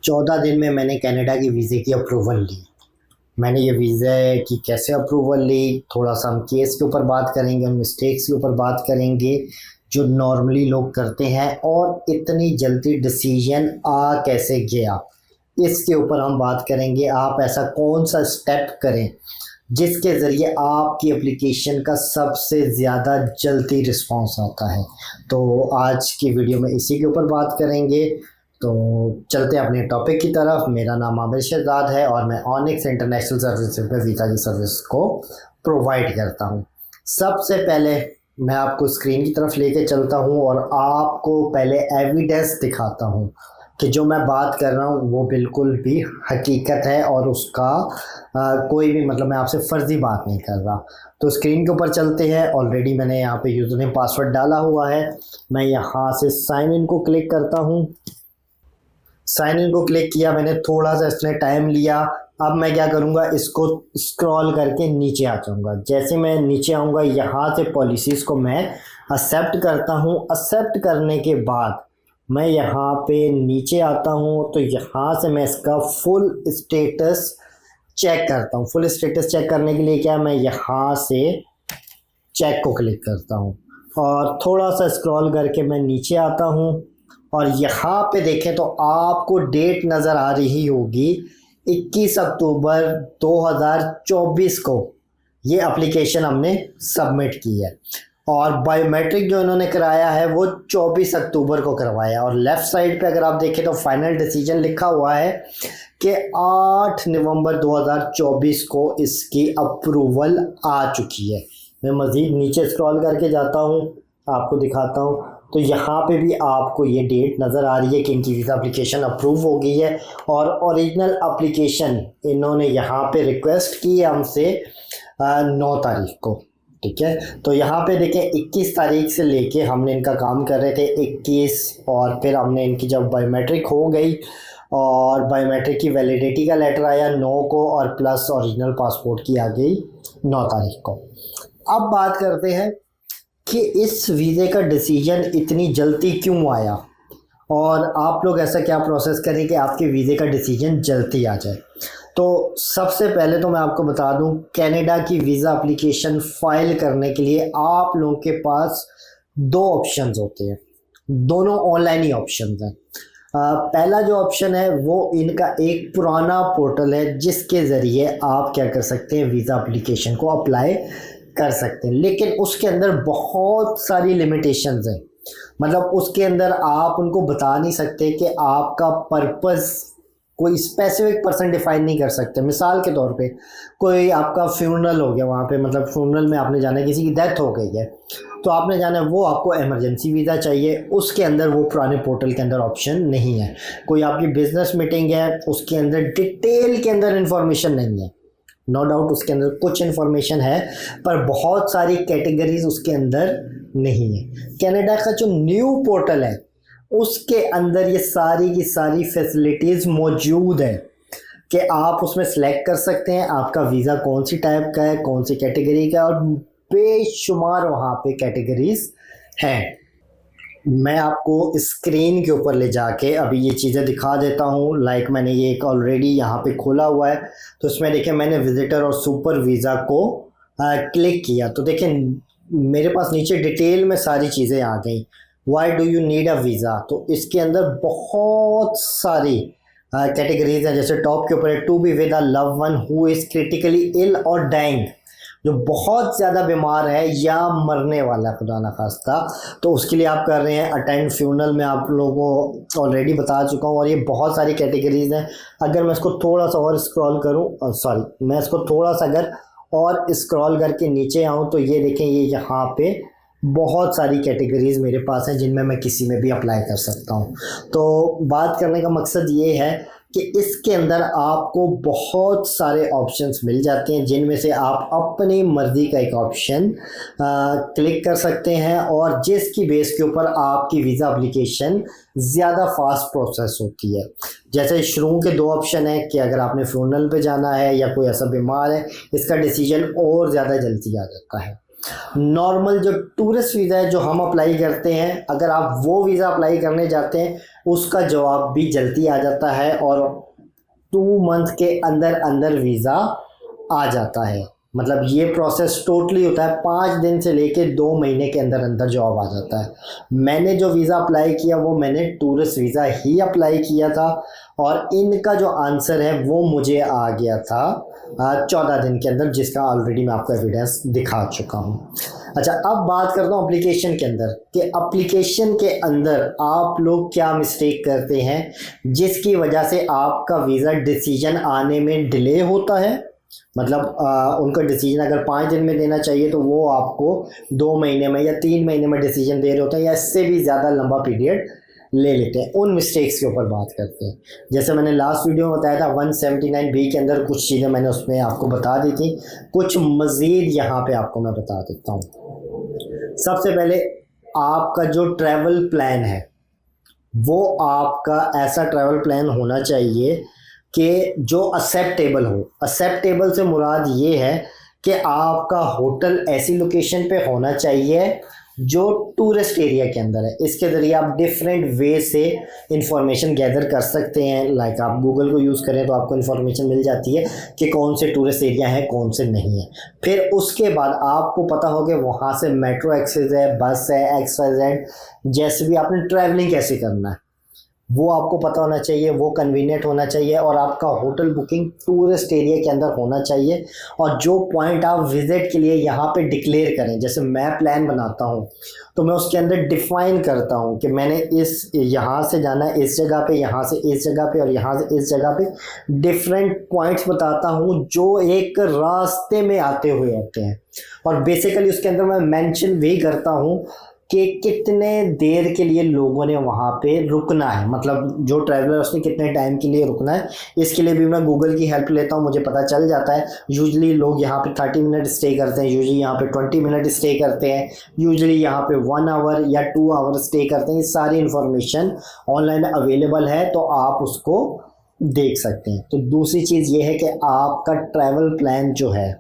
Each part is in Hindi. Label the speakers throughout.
Speaker 1: 14 दिन में मैंने कनाडा की वीज़े की अप्रूवल ली। मैंने ये वीज़ा की कैसे अप्रूवल ली, थोड़ा-सा हम केस के ऊपर बात करेंगे, मिस्टेक्स के ऊपर बात करेंगे, जो नॉर्मली लोग करते हैं और इतनी जल्दी डिसीजन आ कैसे गया, इसके ऊपर हम बात करेंगे। आप ऐसा कौन-सा स्टेप करें, जिसके ज़रिए आपकी एप्लीकेशन का सबसे ज़्यादा जल्दी रिस्पॉन्स आता है। तो आज की वीडियो में इसी के ऊपर बात करेंगे। तो चलते हैं अपने टॉपिक की तरफ। मेरा नाम आमिर शहजाद है और मैं ऑनिक्स इंटरनेशनल सर्विसेज में वीज़ा की सर्विस को प्रोवाइड करता हूं। सबसे पहले मैं आपको स्क्रीन की तरफ लेके चलता हूं और आपको पहले एविडेंस दिखाता हूं कि जो मैं बात कर रहा हूं वो बिल्कुल भी हकीकत है और उसका कोई भी मतलब मैं आपसे फ़र्ज़ी बात नहीं कर रहा। तो स्क्रीन के ऊपर चलते हैं। ऑलरेडी मैंने यहाँ पे यूज़र नेम पासवर्ड डाला हुआ है। मैं यहाँ से साइन इन को क्लिक करता हूँ। साइन इन को क्लिक किया मैंने, थोड़ा सा इसने टाइम लिया। अब मैं क्या करूँगा, इसको स्क्रॉल करके नीचे आ जाऊँगा। जैसे मैं नीचे आऊँगा, यहाँ से पॉलिसीज़ को मैं एक्सेप्ट करता हूँ। एक्सेप्ट करने के बाद मैं यहाँ पे नीचे आता हूँ, तो यहाँ से मैं इसका फुल स्टेटस चेक करता हूँ। फुल स्टेटस चेक करने के लिए क्या, मैं यहाँ से चेक को क्लिक करता हूँ और थोड़ा सा स्क्रॉल करके मैं नीचे आता हूँ और यहाँ पे देखें तो आपको डेट नज़र आ रही होगी 21 अक्टूबर 2024 को ये एप्लीकेशन हमने सबमिट की है और बायोमेट्रिक जो इन्होंने कराया है वो 24 अक्टूबर को करवाया। और लेफ़्ट साइड पे अगर आप देखें तो फाइनल डिसीजन लिखा हुआ है कि 8 नवंबर 2024 को इसकी अप्रूवल आ चुकी है। मैं मज़ीद नीचे स्क्रॉल करके जाता हूँ, आपको दिखाता हूँ, तो यहाँ पे भी आपको ये डेट नज़र आ रही है कि इनकी वीज़ा एप्लीकेशन अप्रूव हो गई है। और ओरिजिनल एप्लीकेशन इन्होंने यहाँ पे रिक्वेस्ट की है हमसे 9 तारीख को। ठीक है, तो यहाँ पे देखें 21 तारीख से लेके हमने इनका काम कर रहे थे 21, और फिर हमने इनकी जब बायोमेट्रिक हो गई और बायोमेट्रिक की वैलिडिटी का लेटर आया 9 को और प्लस ओरिजिनल पासपोर्ट की आ गई 9 तारीख को। अब बात करते हैं कि इस वीज़े का डिसीजन इतनी जल्दी क्यों आया और आप लोग ऐसा क्या प्रोसेस करें कि आपके वीज़े का डिसीजन जल्दी आ जाए। तो सबसे पहले तो मैं आपको बता दूं, कनाडा की वीज़ा एप्लीकेशन फ़ाइल करने के लिए आप लोगों के पास 2 ऑप्शंस होते हैं, दोनों ऑनलाइन ही ऑप्शंस हैं। पहला जो ऑप्शन है वो इनका एक पुराना पोर्टल है जिसके ज़रिए आप क्या कर सकते हैं, वीज़ा एप्लीकेशन को अप्लाई कर सकते हैं, लेकिन उसके अंदर बहुत सारी लिमिटेशंस हैं। मतलब उसके अंदर आप उनको बता नहीं सकते कि आपका पर्पस कोई स्पेसिफिक पर्सन डिफाइन नहीं कर सकते। मिसाल के तौर पे कोई आपका फ्यूनरल हो गया, वहाँ पे मतलब फ्यूनरल में आपने जाना है, किसी की डेथ हो गई है तो आपने जाना है, वो आपको इमरजेंसी वीज़ा चाहिए, उसके अंदर वो पुराने पोर्टल के अंदर ऑप्शन नहीं है। कोई आपकी बिजनेस मीटिंग है, उसके अंदर डिटेल के अंदर इंफॉर्मेशन नहीं है। नो डाउट उसके अंदर कुछ इन्फॉर्मेशन है पर बहुत सारी कैटेगरीज उसके अंदर नहीं है। कनाडा का जो न्यू पोर्टल है उसके अंदर ये सारी की सारी फैसिलिटीज़ मौजूद है कि आप उसमें सेलेक्ट कर सकते हैं आपका वीज़ा कौन सी टाइप का है, कौन सी कैटेगरी का है, और बेशुमार वहाँ पे कैटेगरीज हैं। मैं आपको स्क्रीन के ऊपर ले जाके अभी ये चीज़ें दिखा देता हूँ। लाइक मैंने ये एक ऑलरेडी यहाँ पे खोला हुआ है, तो इसमें देखें मैंने विजिटर और सुपर वीज़ा को क्लिक किया तो देखें मेरे पास नीचे डिटेल में सारी चीज़ें आ गई। Why do you need a visa, तो इसके अंदर बहुत सारी कैटेगरीज हैं। जैसे टॉप के ऊपर है to be with a love one who is critically ill और डाइंग, जो बहुत ज़्यादा बीमार है या मरने वाला है खुदा ना खास्ता, तो उसके लिए आप कर रहे हैं। अटेंड फ्यूनरल में आप लोगों को ऑलरेडी बता चुका हूँ और ये बहुत सारी कैटेगरीज हैं। अगर मैं इसको थोड़ा सा और स्क्रॉल करूँ, सॉरी मैं इसको थोड़ा सा अगर और स्क्रॉल करके नीचे आऊँ तो ये देखें ये यहाँ पे बहुत सारी कैटेगरीज मेरे पास हैं जिनमें मैं किसी में भी अप्लाई कर सकता हूँ। तो बात करने का मकसद ये है कि इसके अंदर आपको बहुत सारे ऑप्शंस मिल जाते हैं जिनमें से आप अपनी मर्ज़ी का एक ऑप्शन क्लिक कर सकते हैं और जिसकी बेस के ऊपर आपकी वीज़ा एप्लीकेशन ज़्यादा फास्ट प्रोसेस होती है। जैसे शुरू के 2 ऑप्शन है कि अगर आपने फ्यूनरल पे जाना है या कोई ऐसा बीमार है, इसका डिसीजन और ज़्यादा जल्दी आ जाता है। नॉर्मल जो टूरिस्ट वीज़ा है जो हम अप्लाई करते हैं, अगर आप वो वीज़ा अप्लाई करने जाते हैं उसका जवाब भी जल्दी आ जाता है और 2 मंथ के अंदर अंदर वीज़ा आ जाता है। मतलब ये प्रोसेस टोटली होता है 5 दिन से लेके 2 महीने के अंदर अंदर जॉब आ जाता है। मैंने जो वीज़ा अप्लाई किया वो मैंने टूरिस्ट वीज़ा ही अप्लाई किया था और इनका जो आंसर है वो मुझे आ गया था 14 दिन के अंदर, जिसका ऑलरेडी मैं आपको एविडेंस दिखा चुका हूँ। अच्छा, अब बात करता हूँ एप्लीकेशन के अंदर कि एप्लीकेशन के अंदर आप लोग क्या मिस्टेक करते हैं जिसकी वजह से आपका वीज़ा डिसीजन आने में डिले होता है। मतलब उनका डिसीजन अगर 5 दिन में देना चाहिए तो वो आपको 2 महीने में या 3 महीने में डिसीजन दे रहे होते हैं या इससे भी ज़्यादा लंबा पीरियड ले लेते हैं। उन मिस्टेक्स के ऊपर बात करते हैं। जैसे मैंने लास्ट वीडियो में बताया था 179B के अंदर कुछ चीज़ें मैंने उसमें आपको बता दी थी, कुछ मज़ीद यहाँ पे आपको मैं बता देता हूँ। सबसे पहले आपका जो ट्रैवल प्लान है वो आपका ऐसा ट्रैवल प्लान होना चाहिए कि जो एक्सेप्टेबल हो। एक्सेप्टेबल से मुराद ये है कि आपका होटल ऐसी लोकेशन पे होना चाहिए जो टूरिस्ट एरिया के अंदर है। इसके ज़रिए आप डिफरेंट वे से इंफॉर्मेशन गैदर कर सकते हैं। लाइक आप गूगल को यूज़ करें तो आपको इंफॉर्मेशन मिल जाती है कि कौन से टूरिस्ट एरिया हैं कौन से नहीं है। फिर उसके बाद आपको पता हो कि वहाँ से मेट्रो एक्सेस है, बस है, XYZ, जैसे भी आपने ट्रैवलिंग कैसे करना है वो आपको पता होना चाहिए, वो कन्वीनियंट होना चाहिए और आपका होटल बुकिंग टूरिस्ट एरिया के अंदर होना चाहिए। और जो पॉइंट आप विज़िट के लिए यहाँ पे डिक्लेयर करें, जैसे मैं प्लान बनाता हूँ तो मैं उसके अंदर डिफ़ाइन करता हूँ कि मैंने इस यहाँ से जाना है इस जगह पे, यहाँ से इस जगह पे और यहाँ से इस जगह पे, डिफरेंट पॉइंट्स बताता हूँ जो एक रास्ते में आते हुए होते हैं। और बेसिकली उसके अंदर मैं मेंशन भी करता हूँ कि कितने देर के लिए लोगों ने वहाँ पे रुकना है, मतलब जो ट्रैवलर उसने कितने टाइम के लिए रुकना है। इसके लिए भी मैं गूगल की हेल्प लेता हूँ, मुझे पता चल जाता है। यूजली लोग यहाँ पे 30 मिनट स्टे करते हैं, यूजली यहाँ पे 20 मिनट स्टे करते हैं, यूजली यहाँ पे 1 आवर या 2 आवर स्टे करते हैं। ये सारी इन्फॉर्मेशन ऑनलाइन अवेलेबल है तो आप उसको देख सकते हैं। तो दूसरी चीज़ ये है कि आपका ट्रैवल प्लान जो है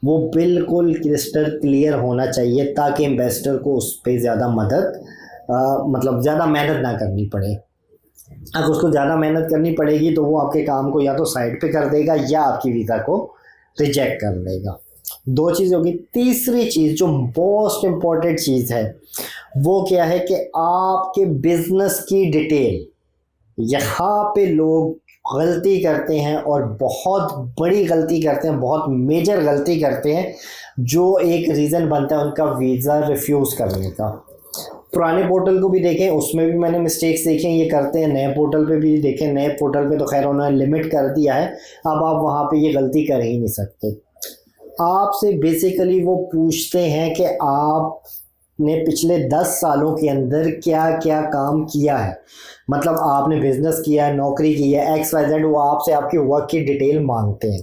Speaker 1: वो बिल्कुल क्रिस्टल क्लियर होना चाहिए ताकि इन्वेस्टर को उस पर ज़्यादा मतलब ज़्यादा मेहनत ना करनी पड़े। अगर उसको ज़्यादा मेहनत करनी पड़ेगी तो वो आपके काम को या तो साइड पे कर देगा या आपकी वीज़ा को रिजेक्ट कर देगा। 2 चीज़ होगी। तीसरी चीज़ जो मोस्ट इम्पॉर्टेंट चीज़ है वो क्या है कि आपके बिजनेस की डिटेल। यहाँ पे लोग गलती करते हैं और बहुत बड़ी गलती करते हैं, बहुत मेजर गलती करते हैं, जो एक रीज़न बनता है उनका वीज़ा रिफ्यूज़ करने का। पुराने पोर्टल को भी देखें, उसमें भी मैंने मिस्टेक्स देखे ये करते हैं। नए पोर्टल पे भी देखें, नए पोर्टल पे तो खैर उन्होंने लिमिट कर दिया है, अब आप वहाँ पे ये गलती कर ही नहीं सकते। आपसे बेसिकली वो पूछते हैं कि आपने पिछले 10 सालों के अंदर क्या क्या काम किया है। मतलब आपने बिजनेस किया है, नौकरी की है, XYZ, वो आपसे आपकी वर्क की डिटेल मांगते हैं।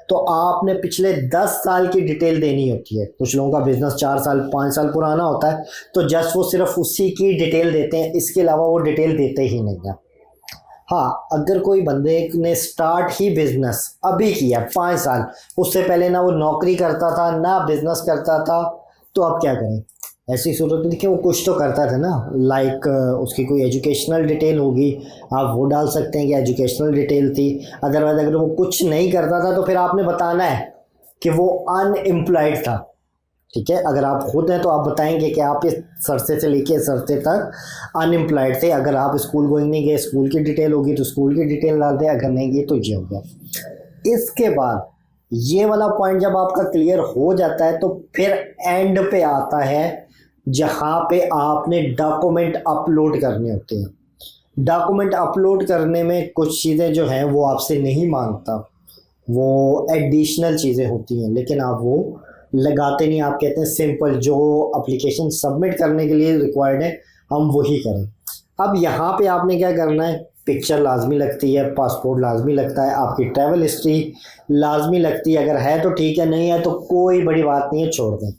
Speaker 1: तो आपने पिछले 10 साल की डिटेल देनी होती है। कुछ लोगों का बिजनेस 4 साल 5 साल पुराना होता है तो जस्ट वो सिर्फ उसी की डिटेल देते हैं, इसके अलावा वो डिटेल देते ही नहीं है। हाँ, अगर कोई बंदे ने स्टार्ट ही बिजनेस अभी किया 5 साल, उससे पहले ना वो नौकरी करता था ना बिजनेस करता था, तो आप क्या करें ऐसी सूरत में? देखिए वो कुछ तो करता था ना, लाइक उसकी कोई एजुकेशनल डिटेल होगी, आप वो डाल सकते हैं कि एजुकेशनल डिटेल थी। अदरवाइज अगर वो कुछ नहीं करता था तो फिर आपने बताना है कि वो अनएम्प्लॉयड था। ठीक है, अगर आप खुद हैं तो आप बताएंगे कि आप इस सरसे से लेके सरसे तक अनएम्प्लॉयड थे। अगर आप स्कूल गोइंग नहीं गए, स्कूल की डिटेल होगी तो स्कूल की डिटेल डाल दें, अगर नहीं गए तो ये हो गया। इसके बाद ये वाला पॉइंट जब आपका क्लियर हो जाता है तो फिर एंड पे आता है जहाँ पे आपने डॉक्यूमेंट अपलोड करने होते हैं। डॉक्यूमेंट अपलोड करने में कुछ चीज़ें जो हैं वो आपसे नहीं मांगता, वो एडिशनल चीज़ें होती हैं, लेकिन आप वो लगाते नहीं। आप कहते हैं सिंपल जो एप्लीकेशन सबमिट करने के लिए रिक्वायर्ड है हम वही करें। अब यहाँ पे आपने क्या करना है, पिक्चर लाजमी लगती है, पासपोर्ट लाजमी लगता है, आपकी ट्रैवल हिस्ट्री लाजमी लगती है। अगर है तो ठीक है, नहीं है तो कोई बड़ी बात नहीं है, छोड़ दें।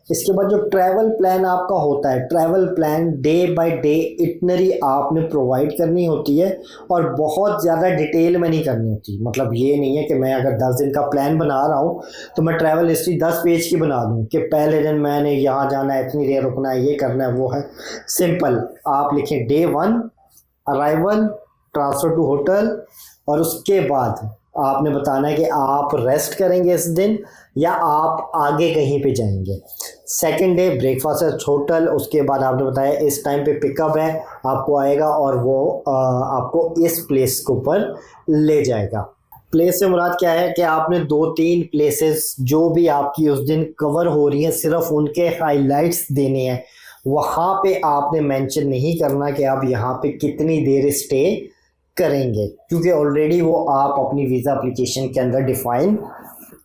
Speaker 1: इसके बाद जो ट्रैवल प्लान आपका होता है, travel plan day by day itinerary आपने प्रोवाइड करनी होती है और बहुत ज़्यादा डिटेल में नहीं करनी होती। मतलब ये नहीं है कि मैं अगर 10 दिन का प्लान बना रहा हूँ तो मैं ट्रैवल हिस्ट्री 10 पेज की बना दूँ कि पहले दिन मैंने यहाँ जाना है, इतनी देर रुकना है, ये करना है, वो है। सिंपल आप लिखें day 1 arrival, transfer to hotel, और उसके बाद आपने बताना है कि आप रेस्ट करेंगे इस दिन या आप आगे कहीं पे जाएंगे। Second day breakfast at hotel, उसके बाद आपने बताया इस टाइम पे पिकअप है, आपको आएगा और वो आपको इस प्लेस के ऊपर ले जाएगा। प्लेस से मुराद क्या है कि आपने 2-3 प्लेसेस जो भी आपकी उस दिन कवर हो रही है सिर्फ उनके हाइलाइट्स देने हैं। वहाँ पे आपने मेंशन नहीं करना कि आप यहाँ पे कितनी देर स्टे करेंगे, क्योंकि ऑलरेडी वो आप अपनी वीज़ा एप्लीकेशन के अंदर डिफाइन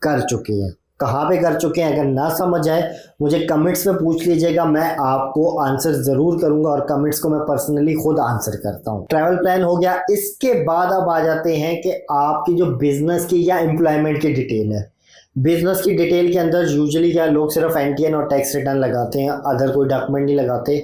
Speaker 1: कर चुके हैं। कहाँ पे कर चुके हैं, अगर ना समझ आए मुझे कमेंट्स में पूछ लीजिएगा, मैं आपको आंसर ज़रूर करूँगा और कमेंट्स को मैं पर्सनली खुद आंसर करता हूँ। ट्रैवल प्लान हो गया। इसके बाद अब आ जाते हैं कि आपकी जो बिज़नेस की या एम्प्लॉयमेंट की डिटेल है। बिज़नेस की डिटेल के अंदर यूजुअली क्या लोग सिर्फ एनटीएन और टैक्स रिटर्न लगाते हैं, अदर कोई डॉक्यूमेंट नहीं लगाते।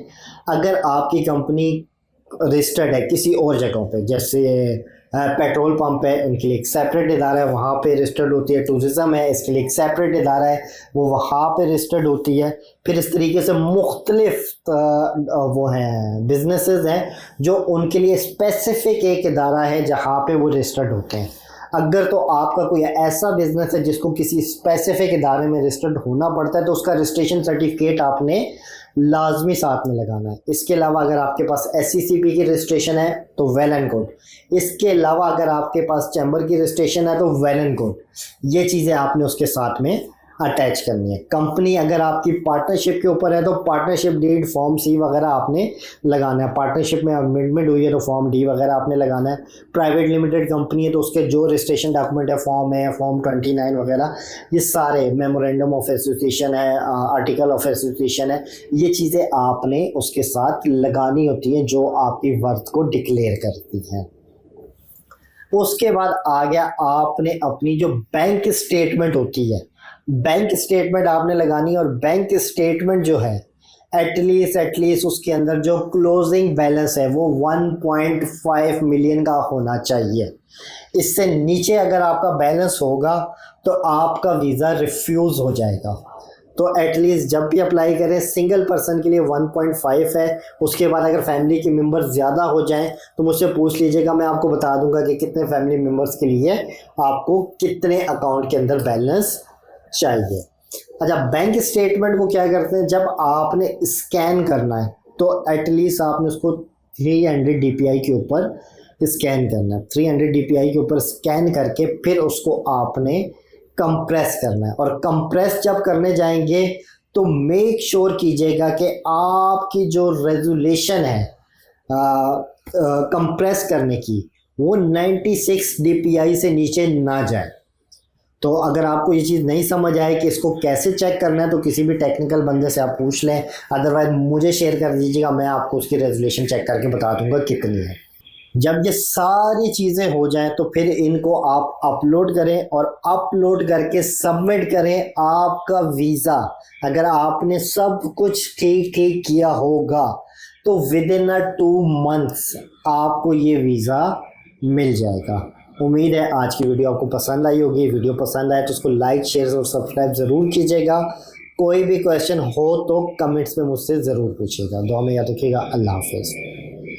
Speaker 1: अगर आपकी कंपनी रजिस्टर्ड है किसी और जगहों पे, जैसे पेट्रोल पंप है, उनके लिए एक सेपरेट इदारा है, वहाँ पे रजिस्टर्ड होती है। टूरिज़म है, इसके लिए एक सेपरेट इदारा है, वो वहाँ पे रजिस्टर्ड होती है। फिर इस तरीके से मुख्तलिफ वो हैं बिजनेसेस हैं जो उनके लिए स्पेसिफिक एक इदारा है जहाँ पे वो रजिस्टर्ड होते हैं। अगर तो आपका कोई ऐसा बिजनेस है जिसको किसी स्पेसिफिक इदारे में रजिस्टर्ड होना पड़ता है तो उसका रजिस्ट्रेशन सर्टिफिकेट आपने लाजमी साथ में लगाना है। इसके अलावा अगर आपके पास SCCP की रजिस्ट्रेशन है तो वेल एंड गुड। इसके अलावा अगर आपके पास चैम्बर की रजिस्ट्रेशन है तो वेल एंड गुड। ये चीज़ें आपने उसके साथ में अटैच करनी है। कंपनी अगर आपकी पार्टनरशिप के ऊपर है तो पार्टनरशिप डीड फॉर्म C वगैरह आपने लगाना है। पार्टनरशिप में अमेंडमेंट हुई है तो फॉर्म D वगैरह आपने लगाना है। प्राइवेट लिमिटेड कंपनी है तो उसके जो रजिस्ट्रेशन डॉक्यूमेंट है, फॉर्म 29 वगैरह, ये सारे, मेमोरेंडम ऑफ एसोसिएशन है, आर्टिकल ऑफ एसोसिएशन है, ये चीज़ें आपने उसके साथ लगानी होती हैं जो आपकी वर्थ को डिक्लेयर करती हैं। उसके बाद आ गया आपने अपनी जो बैंक स्टेटमेंट होती है, बैंक स्टेटमेंट आपने लगानी है। और बैंक स्टेटमेंट जो है एटलीस्ट उसके अंदर जो क्लोजिंग बैलेंस है वो 1.5 मिलियन का होना चाहिए। इससे नीचे अगर आपका बैलेंस होगा तो आपका वीज़ा रिफ्यूज़ हो जाएगा। तो एटलीस्ट जब भी अप्लाई करें सिंगल पर्सन के लिए 1.5 है। उसके बाद अगर फैमिली के मेंबर ज़्यादा हो जाएं तो मुझसे पूछ लीजिएगा, मैं आपको बता दूंगा कि कितने फैमिली मेंबर्स के लिए आपको कितने अकाउंट के अंदर बैलेंस चाहिए। अच्छा, बैंक स्टेटमेंट को क्या करते हैं, जब आपने स्कैन करना है तो एटलीस्ट आपने उसको 300 DPI के ऊपर स्कैन करना है। 300 DPI के ऊपर स्कैन करके फिर उसको आपने कंप्रेस करना है। और कंप्रेस जब करने जाएंगे तो मेक श्योर कीजिएगा कि आपकी जो रेजोल्यूशन है कंप्रेस करने की वो 96 DPI से नीचे ना जाए। तो अगर आपको ये चीज़ नहीं समझ आए कि इसको कैसे चेक करना है तो किसी भी टेक्निकल बंदे से आप पूछ लें, अदरवाइज मुझे शेयर कर दीजिएगा, मैं आपको उसकी रेजोल्यूशन चेक करके बता दूंगा कितनी है। जब ये सारी चीज़ें हो जाएं तो फिर इनको आप अपलोड करें और अपलोड करके सबमिट करें। आपका वीज़ा, अगर आपने सब कुछ ठीक ठीक किया होगा तो विद इन 2 मंथ्स आपको ये वीज़ा मिल जाएगा। उम्मीद है आज की वीडियो आपको पसंद आई होगी। वीडियो पसंद आए तो उसको लाइक, शेयर और सब्सक्राइब ज़रूर कीजिएगा। कोई भी क्वेश्चन हो तो कमेंट्स में मुझसे ज़रूर पूछिएगा। दुआ में याद रखिएगा। अल्लाह हाफिज़।